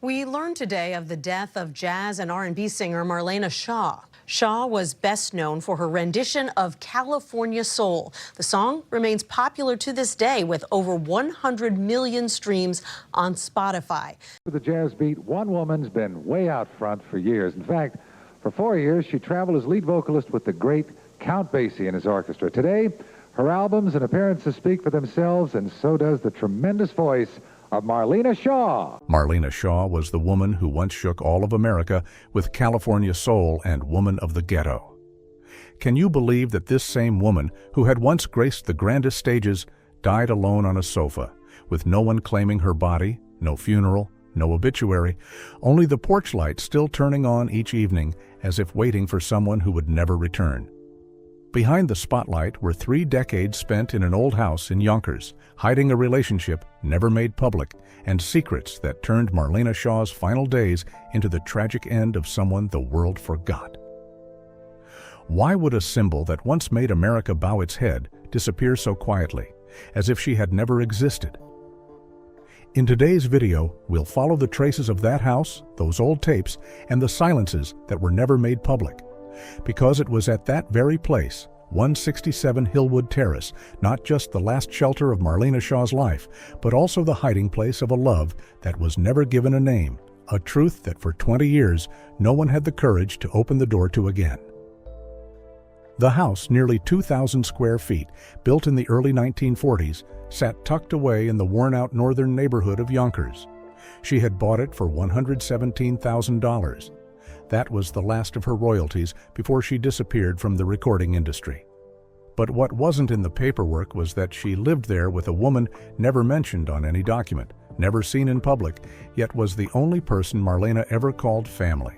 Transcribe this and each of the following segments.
We learned today of the death of jazz and R&B singer Marlena Shaw. Shaw was best known for her rendition of California Soul. The song remains popular to this day with over 100 million streams on Spotify. For the jazz beat, one woman's been way out front for years. In fact, for 4 years, she traveled as lead vocalist with the great Count Basie and his orchestra. Today, her albums and appearances speak for themselves, and so does the tremendous voice of Marlena Shaw. Marlena Shaw was the woman who once shook all of America with California Soul and Woman of the Ghetto. Can you believe that this same woman, who had once graced the grandest stages, died alone on a sofa, with no one claiming her body, no funeral, no obituary, only the porch light still turning on each evening as if waiting for someone who would never return? Behind the spotlight were 3 decades spent in an old house in Yonkers, hiding a relationship never made public and secrets that turned Marlena Shaw's final days into the tragic end of someone the world forgot. Why would a symbol that once made America bow its head disappear so quietly, as if she had never existed? In today's video, we'll follow the traces of that house, those old tapes, and the silences that were never made public. Because it was at that very place, 167 Hillwood Terrace, not just the last shelter of Marlena Shaw's life, but also the hiding place of a love that was never given a name, a truth that for 20 years no one had the courage to open the door to again. The house, nearly 2,000 square feet, built in the early 1940s, sat tucked away in the worn-out northern neighborhood of Yonkers. She had bought it for $117,000. That was the last of her royalties before she disappeared from the recording industry. But what wasn't in the paperwork was that she lived there with a woman never mentioned on any document, never seen in public, yet was the only person Marlena ever called family.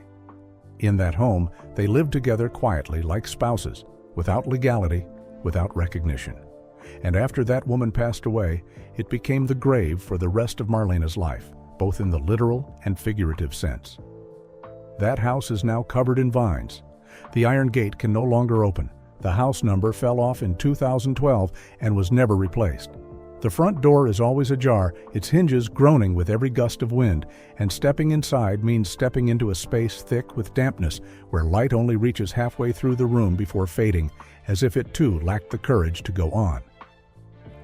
In that home, they lived together quietly like spouses, without legality, without recognition. And after that woman passed away, it became the grave for the rest of Marlena's life, both in the literal and figurative sense. That house is now covered in vines. The iron gate can no longer open. The house number fell off in 2012 and was never replaced. The front door is always ajar, its hinges groaning with every gust of wind, and stepping inside means stepping into a space thick with dampness, where light only reaches halfway through the room before fading, as if it too lacked the courage to go on.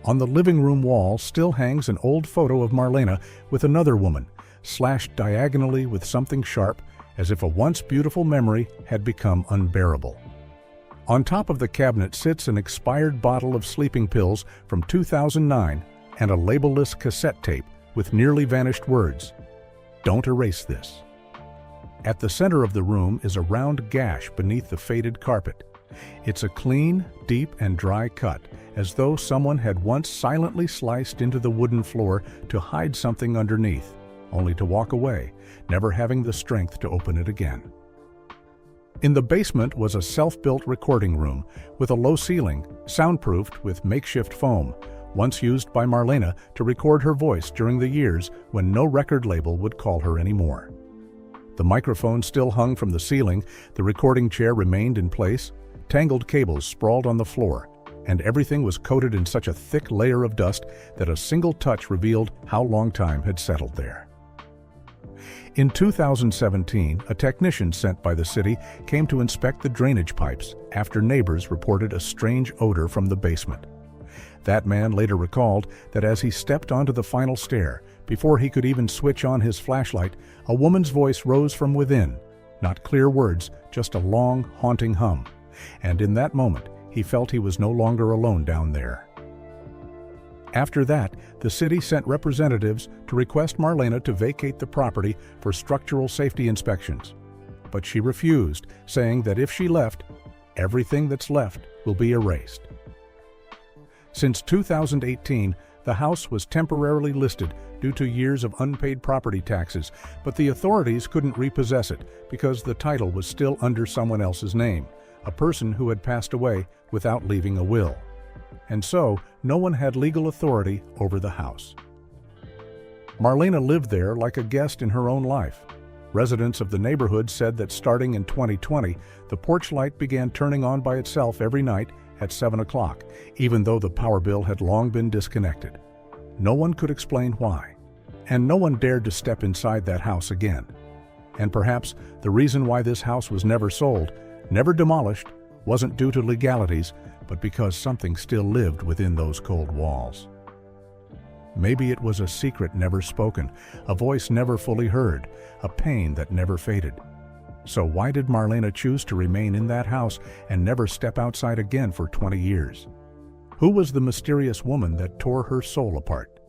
On the living room wall still hangs an old photo of Marlena with another woman, slashed diagonally with something sharp, as if a once beautiful memory had become unbearable. On top of the cabinet sits an expired bottle of sleeping pills from 2009 and a labelless cassette tape with nearly vanished words, "Don't erase this." At the center of the room is a round gash beneath the faded carpet. It's a clean, deep, and dry cut, as though someone had once silently sliced into the wooden floor to hide something underneath, only to walk away, never having the strength to open it again. In the basement was a self-built recording room with a low ceiling, soundproofed with makeshift foam, once used by Marlena to record her voice during the years when no record label would call her anymore. The microphone still hung from the ceiling, the recording chair remained in place, tangled cables sprawled on the floor, and everything was coated in such a thick layer of dust that a single touch revealed how long time had settled there. In 2017, a technician sent by the city came to inspect the drainage pipes after neighbors reported a strange odor from the basement. That man later recalled that as he stepped onto the final stair, before he could even switch on his flashlight, a woman's voice rose from within, not clear words, just a long, haunting hum. And in that moment, he felt he was no longer alone down there. After that, the city sent representatives to request Marlena to vacate the property for structural safety inspections. But she refused, saying that if she left, everything that's left will be erased. Since 2018, the house was temporarily listed due to years of unpaid property taxes, but the authorities couldn't repossess it because the title was still under someone else's name, a person who had passed away without leaving a will. And so, no one had legal authority over the house. Marlena lived there like a guest in her own life. Residents of the neighborhood said that starting in 2020, the porch light began turning on by itself every night at 7 o'clock, even though the power bill had long been disconnected. No one could explain why. and no one dared to step inside that house again. And perhaps the reason why this house was never sold, never demolished, wasn't due to legalities, but because something still lived within those cold walls. Maybe it was a secret never spoken, a voice never fully heard, a pain that never faded. So why did Marlena choose to remain in that house and never step outside again for 20 years? Who was the mysterious woman that tore her soul apart?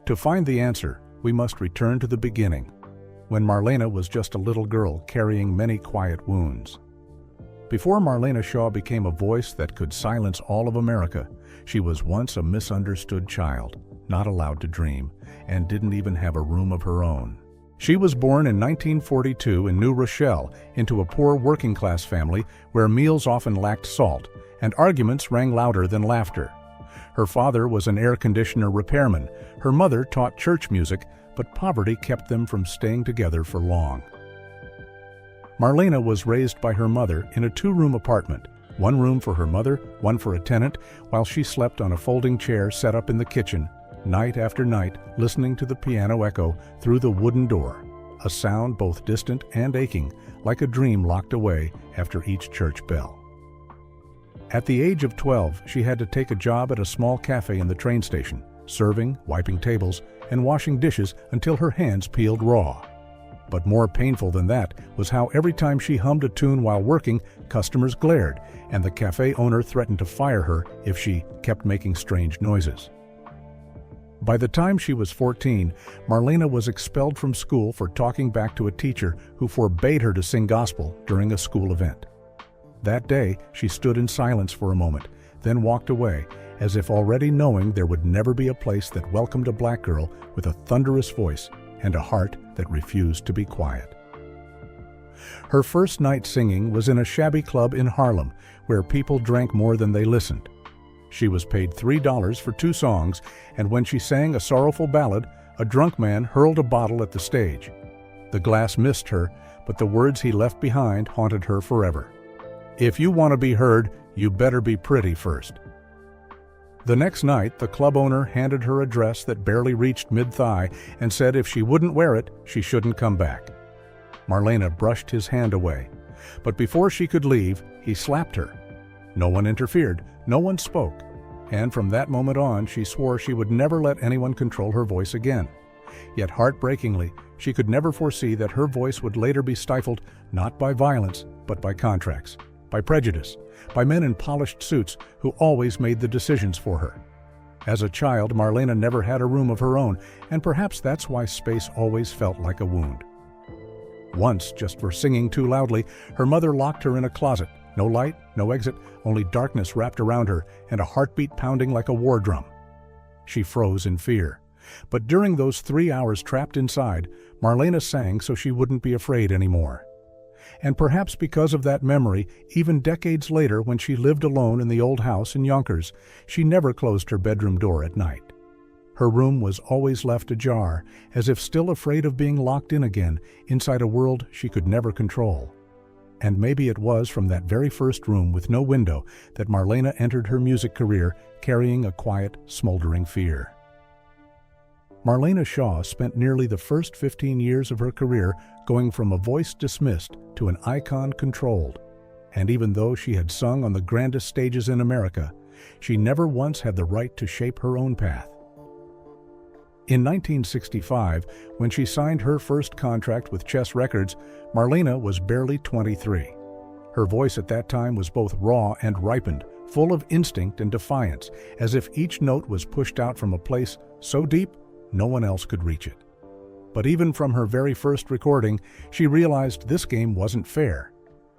To find the answer, we must return to the beginning, when Marlena was just a little girl carrying many quiet wounds. Before Marlena Shaw became a voice that could silence all of America, she was once a misunderstood child, not allowed to dream, and didn't even have a room of her own. She was born in 1942 in New Rochelle into a poor working-class family where meals often lacked salt and arguments rang louder than laughter. Her father was an air conditioner repairman. Her mother taught church music, but poverty kept them from staying together for long. Marlena was raised by her mother in a two-room apartment, one room for her mother, one for a tenant, while she slept on a folding chair set up in the kitchen, night after night, listening to the piano echo through the wooden door, a sound both distant and aching, like a dream locked away after each church bell. At the age of 12, she had to take a job at a small cafe in the train station, serving, wiping tables, and washing dishes until her hands peeled raw. But more painful than that was how every time she hummed a tune while working, customers glared, and the cafe owner threatened to fire her if she kept making strange noises. By the time she was 14, Marlena was expelled from school for talking back to a teacher who forbade her to sing gospel during a school event. That day, she stood in silence for a moment, then walked away, as if already knowing there would never be a place that welcomed a black girl with a thunderous voice and a heart that refused to be quiet. Her first night singing was in a shabby club in Harlem, where people drank more than they listened. She was paid $3 for 2 songs, and when she sang a sorrowful ballad, a drunk man hurled a bottle at the stage. The glass missed her, but the words he left behind haunted her forever. "If you want to be heard, you better be pretty first." The next night, the club owner handed her a dress that barely reached mid-thigh and said if she wouldn't wear it, she shouldn't come back. Marlena brushed his hand away, but before she could leave, he slapped her. No one interfered, no one spoke, and from that moment on, she swore she would never let anyone control her voice again. Yet heartbreakingly, she could never foresee that her voice would later be stifled not by violence, but by contracts, by prejudice, by men in polished suits who always made the decisions for her. As a child, Marlena never had a room of her own, and perhaps that's why space always felt like a wound. Once, just for singing too loudly, her mother locked her in a closet. No light, no exit, only darkness wrapped around her and a heartbeat pounding like a war drum. She froze in fear. But during those 3 hours trapped inside, Marlena sang so she wouldn't be afraid anymore. And perhaps because of that memory, even decades later when she lived alone in the old house in Yonkers, she never closed her bedroom door at night. Her room was always left ajar, as if still afraid of being locked in again inside a world she could never control. And maybe it was from that very first room with no window that Marlena entered her music career carrying a quiet, smoldering fear. Marlena Shaw spent nearly the first 15 years of her career going from a voice dismissed to an icon controlled. And even though she had sung on the grandest stages in America, she never once had the right to shape her own path. In 1965, when she signed her first contract with Chess Records, Marlena was barely 23. Her voice at that time was both raw and ripened, full of instinct and defiance, as if each note was pushed out from a place so deep no one else could reach it. But even from her very first recording, she realized this game wasn't fair.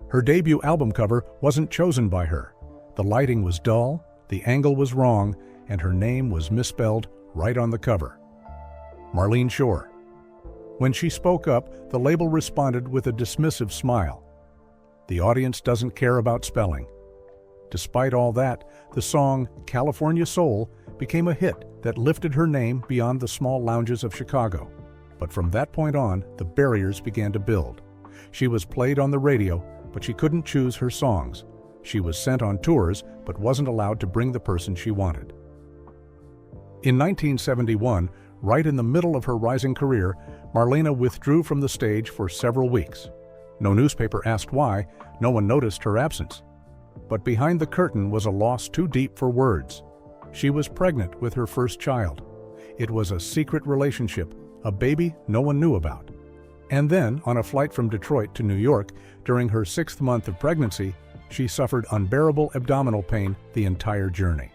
Her debut album cover wasn't chosen by her. The lighting was dull, the angle was wrong, and her name was misspelled right on the cover. Marlena Shaw. When she spoke up, the label responded with a dismissive smile. The audience doesn't care about spelling. Despite all that, the song California Soul became a hit that lifted her name beyond the small lounges of Chicago. But from that point on, the barriers began to build. She was played on the radio, but she couldn't choose her songs. She was sent on tours, but wasn't allowed to bring the person she wanted. In 1971, right in the middle of her rising career, Marlena withdrew from the stage for several weeks. No newspaper asked why, no one noticed her absence. But behind the curtain was a loss too deep for words. She was pregnant with her first child. It was a secret relationship, a baby no one knew about. And then, on a flight from Detroit to New York, during her 6th month of pregnancy, she suffered unbearable abdominal pain the entire journey.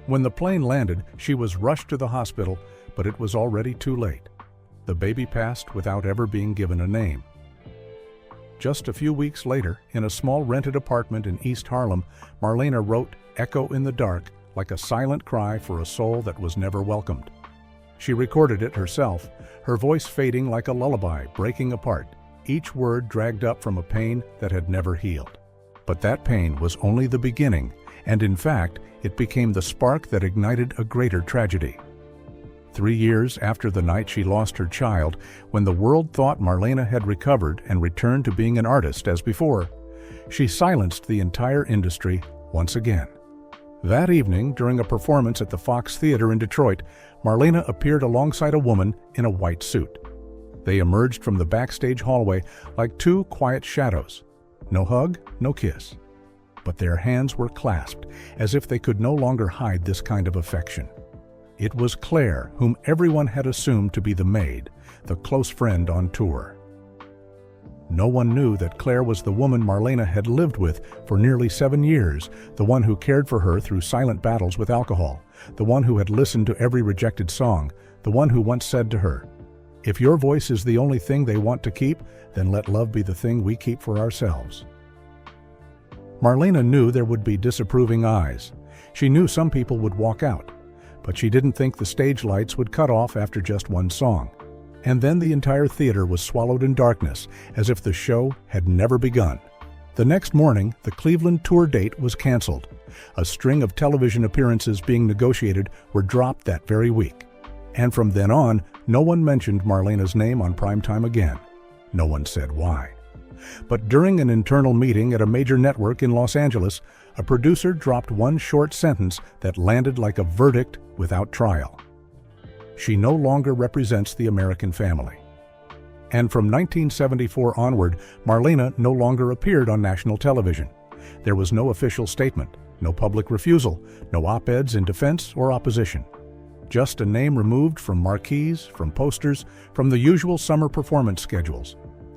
When the plane landed, she was rushed to the hospital, but it was already too late. The baby passed without ever being given a name. Just a few weeks later, in a small rented apartment in East Harlem, Marlena wrote "Echo in the Dark" like a silent cry for a soul that was never welcomed. She recorded it herself, her voice fading like a lullaby, breaking apart, each word dragged up from a pain that had never healed. But that pain was only the beginning, and in fact, it became the spark that ignited a greater tragedy. 3 years after the night she lost her child, when the world thought Marlena had recovered and returned to being an artist as before, she silenced the entire industry once again. That evening, during a performance at the Fox Theater in Detroit, Marlena appeared alongside a woman in a white suit. They emerged from the backstage hallway like two quiet shadows. No hug, no kiss. But their hands were clasped, as if they could no longer hide this kind of affection. It was Claire, whom everyone had assumed to be the maid, the close friend on tour. No one knew that Claire was the woman Marlena had lived with for nearly 7 years, the one who cared for her through silent battles with alcohol, the one who had listened to every rejected song, the one who once said to her, "If your voice is the only thing they want to keep, then let love be the thing we keep for ourselves." Marlena knew there would be disapproving eyes. She knew some people would walk out, but she didn't think the stage lights would cut off after just one song. And then the entire theater was swallowed in darkness, as if the show had never begun. The next morning, the Cleveland tour date was canceled. A string of television appearances being negotiated were dropped that very week. And from then on, no one mentioned Marlena's name on primetime again. No one said why. But during an internal meeting at a major network in Los Angeles, a producer dropped one short sentence that landed like a verdict without trial. She no longer represents the American family. And from 1974 onward, Marlena no longer appeared on national television. There was no official statement, no public refusal, no op-eds in defense or opposition. Just a name removed from marquees, from posters, from the usual summer performance schedules.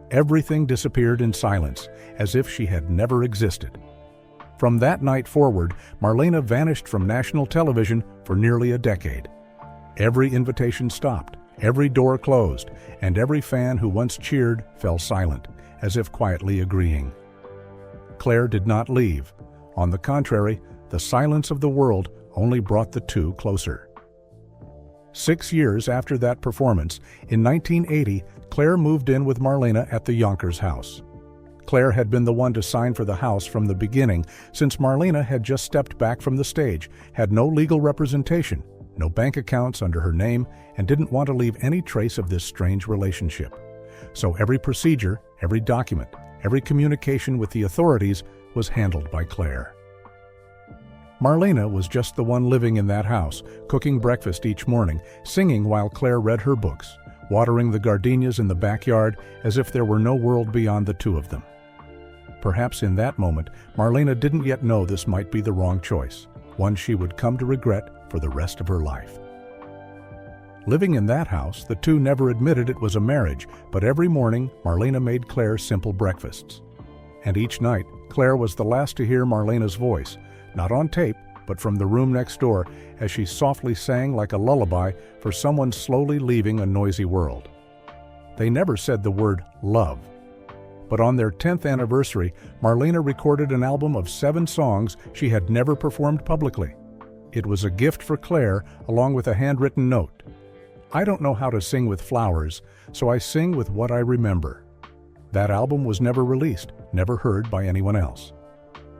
Everything disappeared in silence, as if she had never existed. From that night forward, Marlena vanished from national television for nearly a decade. Every invitation stopped, every door closed, and every fan who once cheered fell silent, as if quietly agreeing. Claire did not leave. On the contrary, the silence of the world only brought the two closer. 6 years after that performance, in 1980, Claire moved in with Marlena at the Yonkers house. Claire had been the one to sign for the house from the beginning, since Marlena had just stepped back from the stage, had no legal representation, no bank accounts under her name, and didn't want to leave any trace of this strange relationship. So every procedure, every document, every communication with the authorities was handled by Claire. Marlena was just the one living in that house, cooking breakfast each morning, singing while Claire read her books, watering the gardenias in the backyard as if there were no world beyond the two of them. Perhaps in that moment, Marlena didn't yet know this might be the wrong choice, one she would come to regret for the rest of her life. Living in that house, the two never admitted it was a marriage, but every morning Marlena made Claire simple breakfasts. And each night, Claire was the last to hear Marlena's voice, not on tape, but from the room next door, as she softly sang like a lullaby for someone slowly leaving a noisy world. They never said the word love. But on their 10th anniversary, Marlena recorded an album of 7 songs she had never performed publicly. It was a gift for Claire, along with a handwritten note. "I don't know how to sing with flowers, so I sing with what I remember." That album was never released, never heard by anyone else.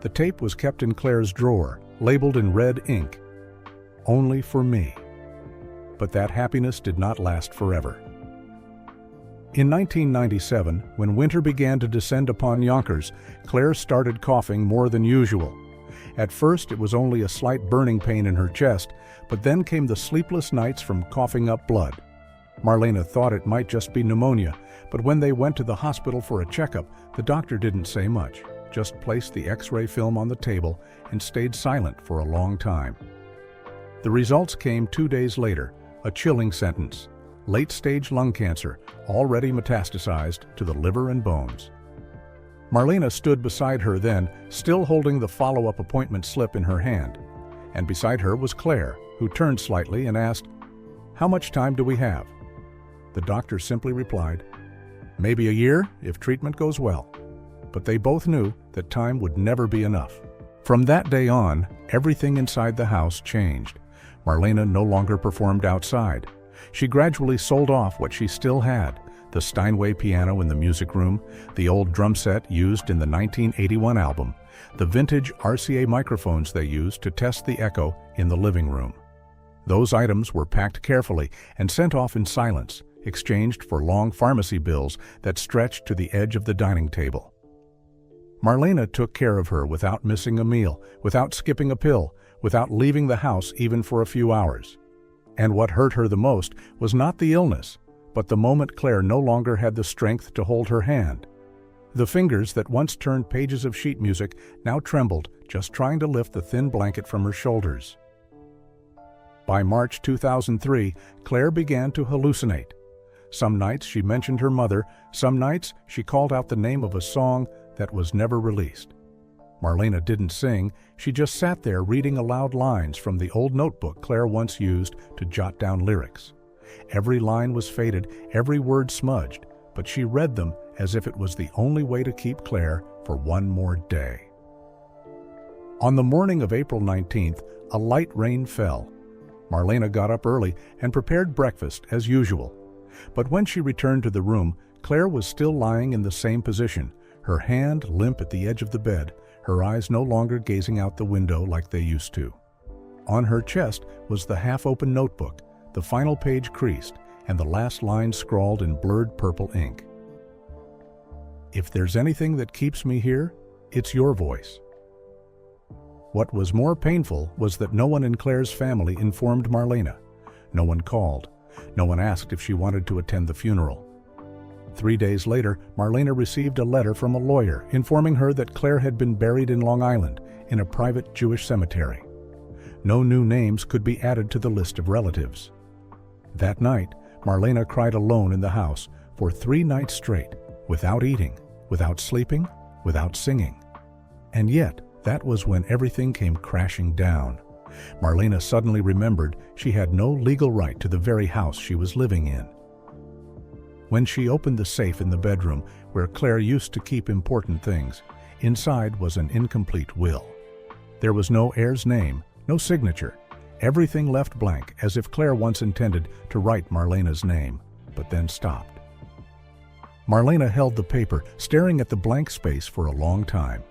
The tape was kept in Claire's drawer, labeled in red ink, "Only for me." But that happiness did not last forever. In 1997, when winter began to descend upon Yonkers, Claire started coughing more than usual. At first, it was only a slight burning pain in her chest, but then came the sleepless nights from coughing up blood. Marlena thought it might just be pneumonia, but when they went to the hospital for a checkup, the doctor didn't say much, just placed the X-ray film on the table and stayed silent for a long time. The results came 2 days later, a chilling sentence: late-stage lung cancer, already metastasized to the liver and bones. Marlena stood beside her then, still holding the follow-up appointment slip in her hand. And beside her was Claire, who turned slightly and asked, "How much time do we have?" The doctor simply replied, "Maybe a year if treatment goes well." But they both knew that time would never be enough. From that day on, everything inside the house changed. Marlena no longer performed outside. She gradually sold off what she still had: the Steinway piano in the music room, the old drum set used in the 1981 album, the vintage RCA microphones they used to test the echo in the living room. Those items were packed carefully and sent off in silence, exchanged for long pharmacy bills that stretched to the edge of the dining table. Marlena took care of her without missing a meal, without skipping a pill, without leaving the house even for a few hours. And what hurt her the most was not the illness, but the moment Claire no longer had the strength to hold her hand. The fingers that once turned pages of sheet music now trembled just trying to lift the thin blanket from her shoulders. By March 2003, Claire began to hallucinate. Some nights she mentioned her mother, some nights she called out the name of a song that was never released. Marlena didn't sing, she just sat there reading aloud lines from the old notebook Claire once used to jot down lyrics. Every line was faded, every word smudged, but she read them as if it was the only way to keep Claire for one more day. On the morning of April 19th, a light rain fell. Marlena got up early and prepared breakfast as usual. But when she returned to the room, Claire was still lying in the same position, her hand limp at the edge of the bed, her eyes no longer gazing out the window like they used to. On her chest was the half-open notebook, the final page creased, and the last line scrawled in blurred purple ink. "If there's anything that keeps me here, it's your voice." What was more painful was that no one in Claire's family informed Marlena. No one called. No one asked if she wanted to attend the funeral. 3 days later, Marlena received a letter from a lawyer informing her that Claire had been buried in Long Island in a private Jewish cemetery. No new names could be added to the list of relatives. That night, Marlena cried alone in the house for 3 nights straight, without eating, without sleeping, without singing. And yet, that was when everything came crashing down. Marlena suddenly remembered she had no legal right to the very house she was living in. When she opened the safe in the bedroom where Claire used to keep important things, inside was an incomplete will. There was no heir's name, no signature, everything left blank as if Claire once intended to write Marlena's name, but then stopped. Marlena held the paper, staring at the blank space for a long time.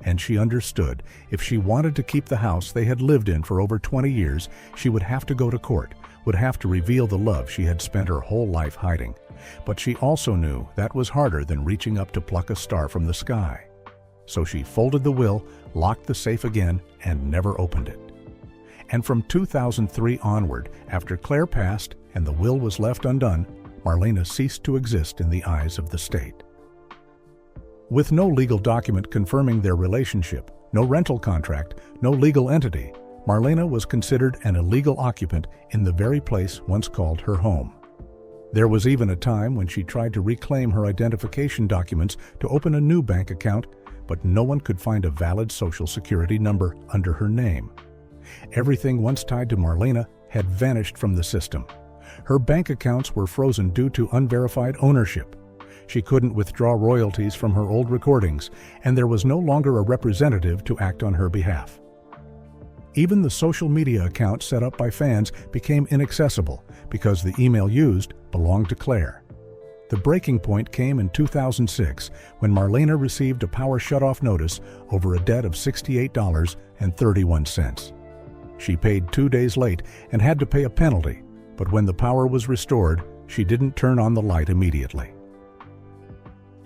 And she understood if she wanted to keep the house they had lived in for over 20 years, she would have to go to court, would have to reveal the love she had spent her whole life hiding. But she also knew that was harder than reaching up to pluck a star from the sky. So she folded the will, locked the safe again, and never opened it. And from 2003 onward, after Claire passed and the will was left undone, Marlena ceased to exist in the eyes of the state. With no legal document confirming their relationship, no rental contract, no legal entity, Marlena was considered an illegal occupant in the very place once called her home. There was even a time when she tried to reclaim her identification documents to open a new bank account, but no one could find a valid Social Security number under her name. Everything once tied to Marlena had vanished from the system. Her bank accounts were frozen due to unverified ownership. She couldn't withdraw royalties from her old recordings, and there was no longer a representative to act on her behalf. Even the social media account set up by fans became inaccessible because the email used belonged to Claire. The breaking point came in 2006 when Marlena received a power shutoff notice over a debt of $68.31. She paid 2 days late and had to pay a penalty, but when the power was restored, she didn't turn on the light immediately.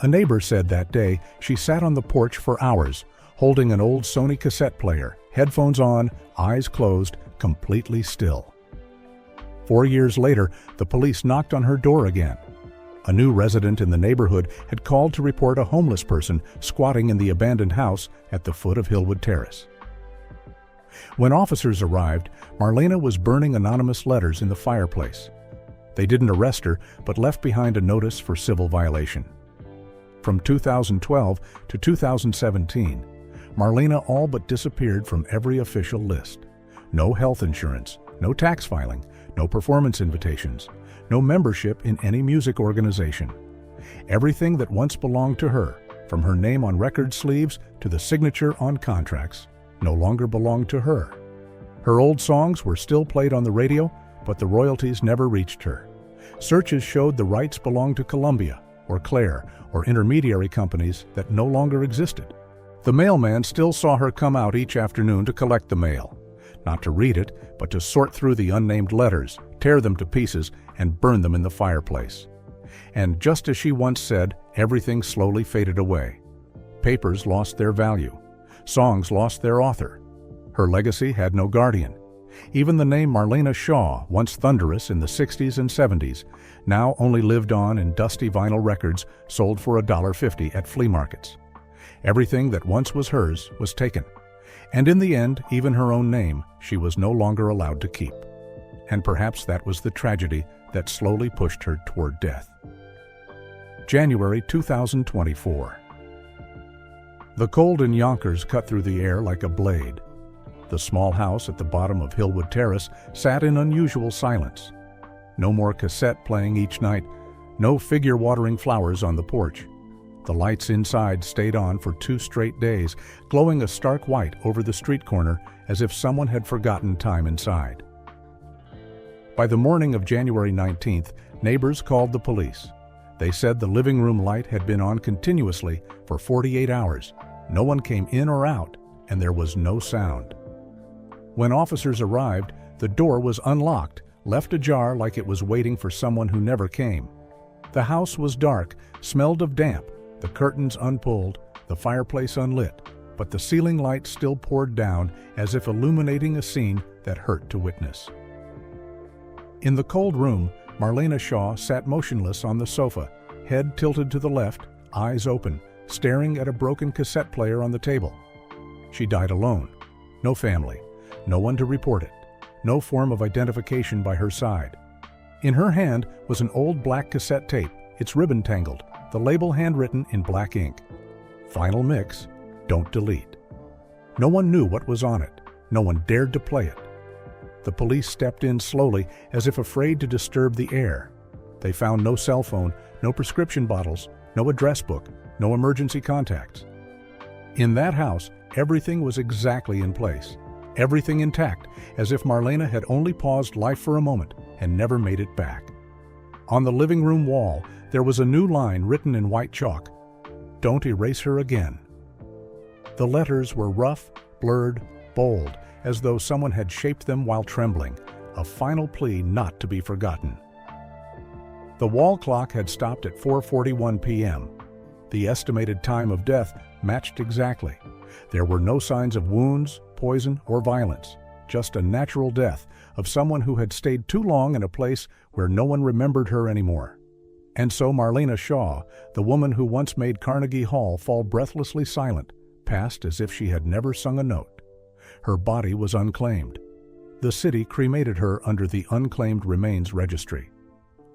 A neighbor said that day she sat on the porch for hours, holding an old Sony cassette player, headphones on, eyes closed, completely still. 4 years later, the police knocked on her door again. A new resident in the neighborhood had called to report a homeless person squatting in the abandoned house at the foot of Hillwood Terrace. When officers arrived, Marlena was burning anonymous letters in the fireplace. They didn't arrest her, but left behind a notice for civil violation. From 2012 to 2017, Marlena all but disappeared from every official list. No health insurance, no tax filing, no performance invitations, no membership in any music organization. Everything that once belonged to her, from her name on record sleeves to the signature on contracts, no longer belonged to her. Her old songs were still played on the radio, but the royalties never reached her. Searches showed the rights belonged to Columbia or Claire or intermediary companies that no longer existed. The mailman still saw her come out each afternoon to collect the mail. Not to read it, but to sort through the unnamed letters, tear them to pieces, and burn them in the fireplace. And just as she once said, everything slowly faded away. Papers lost their value. Songs lost their author. Her legacy had no guardian. Even the name Marlena Shaw, once thunderous in the 60s and 70s, now only lived on in dusty vinyl records sold for $1.50 at flea markets. Everything that once was hers was taken. And in the end, even her own name, she was no longer allowed to keep. And perhaps that was the tragedy that slowly pushed her toward death. January 2024. The cold in Yonkers cut through the air like a blade. The small house at the bottom of Hillwood Terrace sat in unusual silence. No more cassette playing each night, no figure watering flowers on the porch. The lights inside stayed on for 2 straight days, glowing a stark white over the street corner as if someone had forgotten time inside. By the morning of January 19th, neighbors called the police. They said the living room light had been on continuously for 48 hours. No one came in or out, and there was no sound. When officers arrived, the door was unlocked, left ajar like it was waiting for someone who never came. The house was dark, smelled of damp, the curtains unpulled, the fireplace unlit, but the ceiling light still poured down as if illuminating a scene that hurt to witness. In the cold room, Marlena Shaw sat motionless on the sofa, head tilted to the left, eyes open, staring at a broken cassette player on the table. She died alone. No family, no one to report it, no form of identification by her side. In her hand was an old black cassette tape, its ribbon tangled, the label handwritten in black ink. Final mix, don't delete. No one knew what was on it. No one dared to play it. The police stepped in slowly, as if afraid to disturb the air. They found no cell phone, no prescription bottles, no address book, no emergency contacts. In that house, everything was exactly in place, everything intact, as if Marlena had only paused life for a moment and never made it back. On the living room wall, there was a new line written in white chalk: "Don't erase her again." The letters were rough, blurred, bold, as though someone had shaped them while trembling, a final plea not to be forgotten. The wall clock had stopped at 4:41 p.m. The estimated time of death matched exactly. There were no signs of wounds, poison, or violence, just a natural death of someone who had stayed too long in a place where no one remembered her anymore. And so Marlena Shaw, the woman who once made Carnegie Hall fall breathlessly silent, passed as if she had never sung a note. Her body was unclaimed. The city cremated her under the Unclaimed Remains Registry.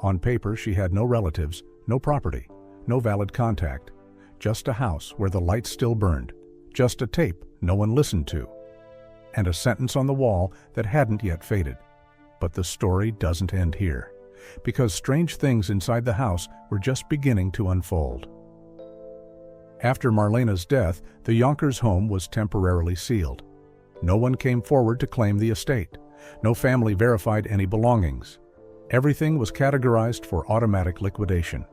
On paper, she had no relatives, no property, no valid contact, just a house where the lights still burned, just a tape no one listened to, and a sentence on the wall that hadn't yet faded. But the story doesn't end here, because strange things inside the house were just beginning to unfold. After Marlena's death, the Yonkers home was temporarily sealed. No one came forward to claim the estate. No family verified any belongings. Everything was categorized for automatic liquidation.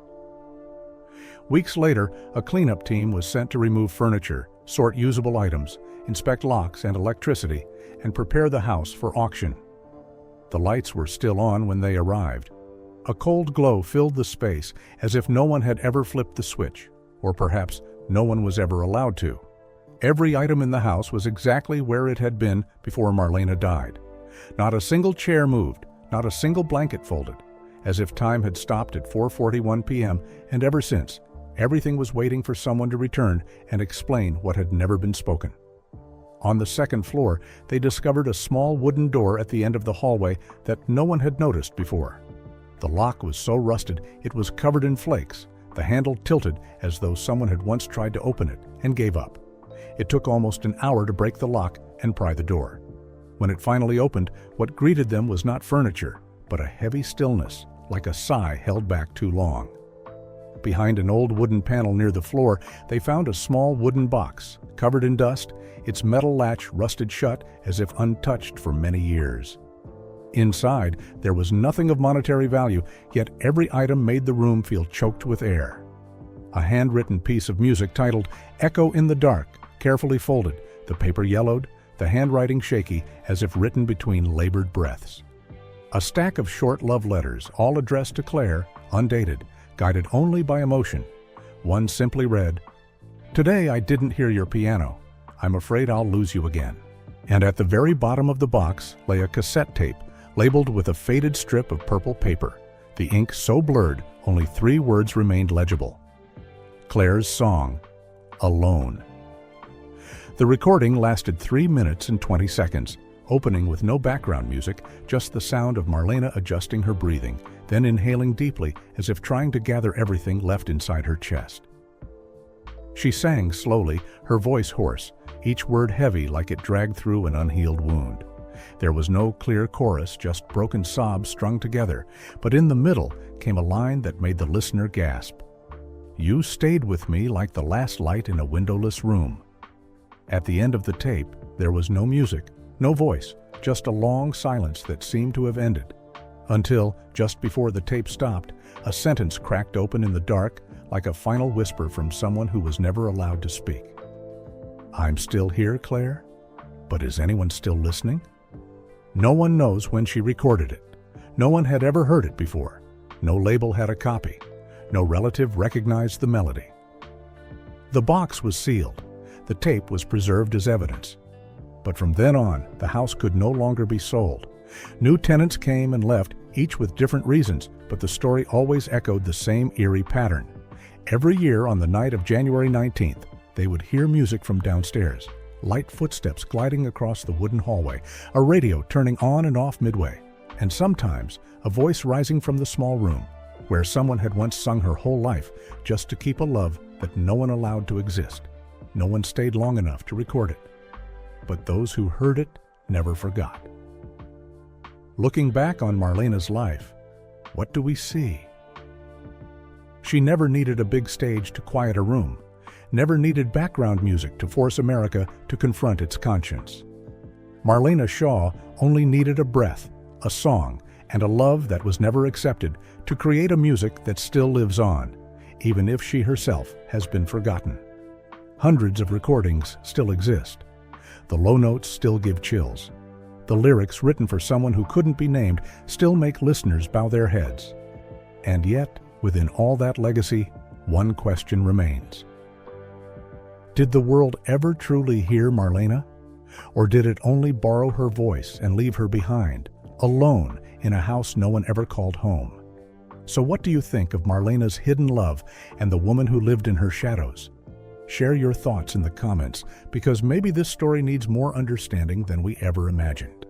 Weeks later, a cleanup team was sent to remove furniture, sort usable items, inspect locks and electricity, and prepare the house for auction. The lights were still on when they arrived. A cold glow filled the space, as if no one had ever flipped the switch, or perhaps no one was ever allowed to. Every item in the house was exactly where it had been before Marlena died. Not a single chair moved, not a single blanket folded, as if time had stopped at 4:41 p.m. and ever since, everything was waiting for someone to return and explain what had never been spoken. On the second floor, they discovered a small wooden door at the end of the hallway that no one had noticed before. The lock was so rusted it was covered in flakes, the handle tilted as though someone had once tried to open it and gave up. It took almost an hour to break the lock and pry the door. When it finally opened, what greeted them was not furniture, but a heavy stillness, like a sigh held back too long. Behind an old wooden panel near the floor, they found a small wooden box, covered in dust, its metal latch rusted shut as if untouched for many years. Inside, there was nothing of monetary value, yet every item made the room feel choked with air. A handwritten piece of music titled "Echo in the Dark," carefully folded, the paper yellowed, the handwriting shaky as if written between labored breaths. A stack of short love letters, all addressed to Claire, undated, guided only by emotion. One simply read, "Today I didn't hear your piano. I'm afraid I'll lose you again." And at the very bottom of the box lay a cassette tape, labeled with a faded strip of purple paper, the ink so blurred only 3 words remained legible. Claire's song, "Alone." The recording lasted 3 minutes and 20 seconds, opening with no background music, just the sound of Marlena adjusting her breathing, then inhaling deeply as if trying to gather everything left inside her chest. She sang slowly, her voice hoarse, each word heavy like it dragged through an unhealed wound. There was no clear chorus, just broken sobs strung together, but in the middle came a line that made the listener gasp. "You stayed with me like the last light in a windowless room." At the end of the tape, there was no music, no voice, just a long silence that seemed to have ended. Until, just before the tape stopped, a sentence cracked open in the dark like a final whisper from someone who was never allowed to speak. "I'm still here, Claire, but is anyone still listening?" No one knows when she recorded it. No one had ever heard it before. No label had a copy. No relative recognized the melody. The box was sealed. The tape was preserved as evidence. But from then on, the house could no longer be sold. New tenants came and left, each with different reasons, but the story always echoed the same eerie pattern. Every year on the night of January 19th, they would hear music from downstairs, light footsteps gliding across the wooden hallway, a radio turning on and off midway, and sometimes a voice rising from the small room, where someone had once sung her whole life just to keep a love that no one allowed to exist. No one stayed long enough to record it. But those who heard it never forgot. Looking back on Marlena's life, what do we see? She never needed a big stage to quiet a room, never needed background music to force America to confront its conscience. Marlena Shaw only needed a breath, a song, and a love that was never accepted to create a music that still lives on, even if she herself has been forgotten. Hundreds of recordings still exist. The low notes still give chills. The lyrics written for someone who couldn't be named still make listeners bow their heads. And yet, within all that legacy, one question remains. Did the world ever truly hear Marlena? Or did it only borrow her voice and leave her behind, alone in a house no one ever called home? So what do you think of Marlena's hidden love and the woman who lived in her shadows? Share your thoughts in the comments, because maybe this story needs more understanding than we ever imagined.